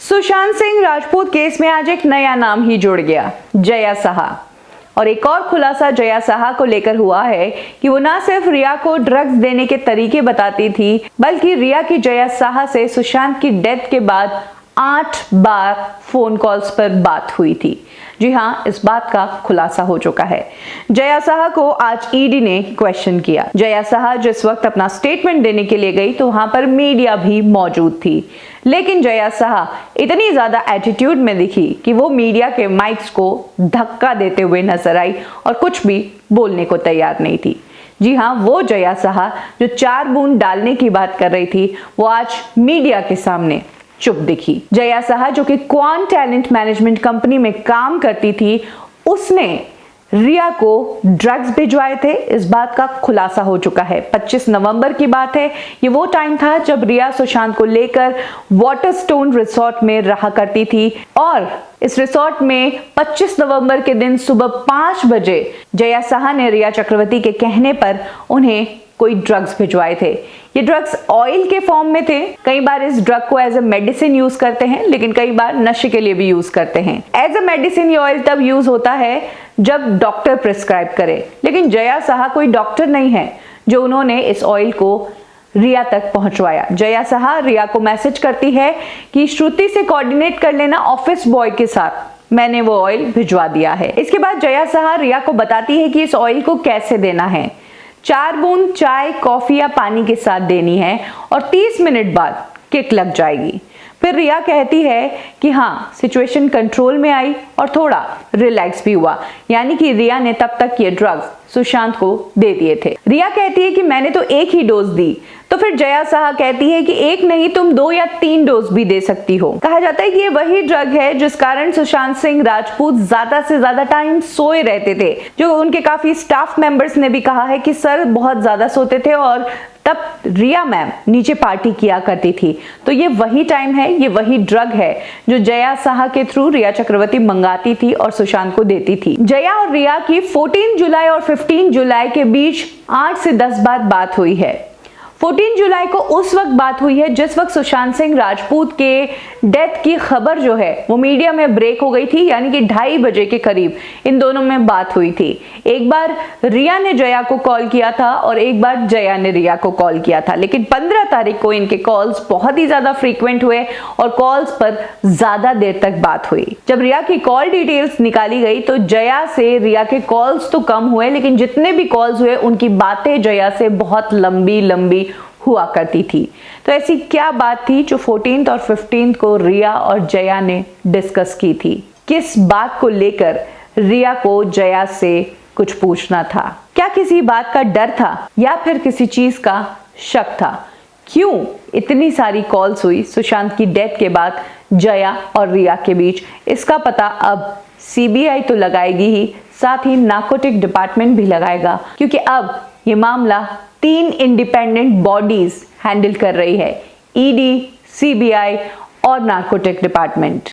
Sushant Singh Rajput case में आज एक नया नाम ही जुड़ गया, जया साहा। और एक और खुलासा जया साहा को लेकर हुआ है कि वो ना सिर्फ रिया को ड्रग्स देने के तरीके बताती थी, बल्कि रिया की जया साहा से सुशांत की डेथ के बाद 8 बार फोन कॉल्स पर बात हुई थी। जी हाँ, इस बात का खुलासा हो चुका है। जया साहा को आज ईडी ने क्वेश्चन किया। जया साहा जिस वक्त अपना स्टेटमेंट देने के लिए गई तो वहां पर मीडिया भी मौजूद थी, लेकिन जया साहा इतनी ज्यादा एटीट्यूड में दिखी कि वो मीडिया के माइक्स को धक्का देते हुए नजर आई और कुछ भी बोलने को तैयार नहीं थी। जी हाँ, वो जया साहा जो 4 बूंद डालने की बात कर रही थी, वो आज मीडिया के सामने चुप दिखी। जया साहा जो कि क्वान टैलेंट मैनेजमेंट कंपनी में काम करती थी, उसने रिया को ड्रग्स भिजवाए थे, इस बात का खुलासा हो चुका है। 25 नवंबर की बात है। ये वो टाइम था जब रिया सुशांत को लेकर वाटरस्टोन रिसोर्ट में रहा करती थी और इस रिसोर्ट में 25 नवंबर के दिन सुबह 5 बजे जया साहा ने रिया चक्रवर्ती के कहने पर उन्हें कोई ड्रग्स भिजवाए थे। ये ड्रग्स ऑयल के फॉर्म में थे। कई बार इस ड्रग को एज अ मेडिसिन यूज करते हैं, लेकिन कई बार नशे के लिए भी यूज करते हैं। एज अ मेडिसिन ये ऑयल तब यूज होता है जब डॉक्टर प्रिस्क्राइब करे, लेकिन जया साहा कोई डॉक्टर नहीं है जो उन्होंने इस ऑयल को रिया तक पहुंचवाया। जया साहा रिया को मैसेज करती है कि श्रुति से कोऑर्डिनेट कर लेना ऑफिस बॉय के साथ, मैंने वो ऑयल भिजवा दिया है। इसके बाद जया साहा रिया को बताती है कि इस ऑयल को कैसे देना है। 4 बूंद चाय, कॉफी या पानी के साथ देनी है और 30 मिनट बाद किक लग जाएगी। फिर रिया कहती है कि हाँ, सिचुएशन कंट्रोल में आई और थोड़ा रिलैक्स भी हुआ, यानी कि रिया ने तब तक ये ड्रग्स सुशांत को दे दिए थे। रिया कहती है कि मैंने तो 1 ही डोज दी। तो फिर जया साहा कहती है कि 1 नहीं, तुम 2 या 3 डोज भी दे सकती हो। कहा जाता है कि ये वही ड्रग है जिस कारण सुशांत सिंह राजपूत ज्यादा से ज्यादा टाइम सोए रहते थे। जो उनके काफी स्टाफ मेंबर्स ने भी कहा है कि सर बहुत ज्यादा सोते थे और तब रिया मैम नीचे पार्टी किया करती थी। तो ये वही टाइम है, ये वही ड्रग है जो जया साहा के थ्रू रिया चक्रवर्ती मंगाती थी और सुशांत को देती थी। जया और रिया की 14 जुलाई और 15 जुलाई के बीच 8 से 10 बार बात हुई है। 14 जुलाई को उस वक्त बात हुई है जिस वक्त सुशांत सिंह राजपूत के डेथ की खबर जो है वो मीडिया में ब्रेक हो गई थी, यानी कि 2:30 बजे के करीब इन दोनों में बात हुई थी। एक बार रिया ने जया को कॉल किया था और एक बार जया ने रिया को कॉल किया था, लेकिन 15 तारीख को इनके कॉल्स बहुत ही ज्यादा फ्रीक्वेंट हुए और कॉल्स पर ज्यादा देर तक बात हुई। जब रिया की कॉल डिटेल्स निकाली गई तो जया से रिया के कॉल्स तो कम हुए, लेकिन जितने भी कॉल्स हुए उनकी बातें जया से बहुत लंबी लंबी हुआ करती थी। तो ऐसी क्या बात थी जो 14 और 15 को रिया और जया ने डिस्कस की थी? किस बात को लेकर रिया को जया से कुछ पूछना था? क्या किसी बात का डर था या फिर किसी चीज का शक था? क्यों इतनी सारी कॉल्स हुई सुशांत की डेथ के बाद जया और रिया के बीच? इसका पता अब सीबीआई तो लगाएगी ही, साथ ही नार्कोटिक डिपार्टमेंट भी लगाएगा, क्योंकि अब ये मामला 3 इंडिपेंडेंट बॉडीज हैंडल कर रही है, ईडी, सीबीआई और नार्कोटिक डिपार्टमेंट।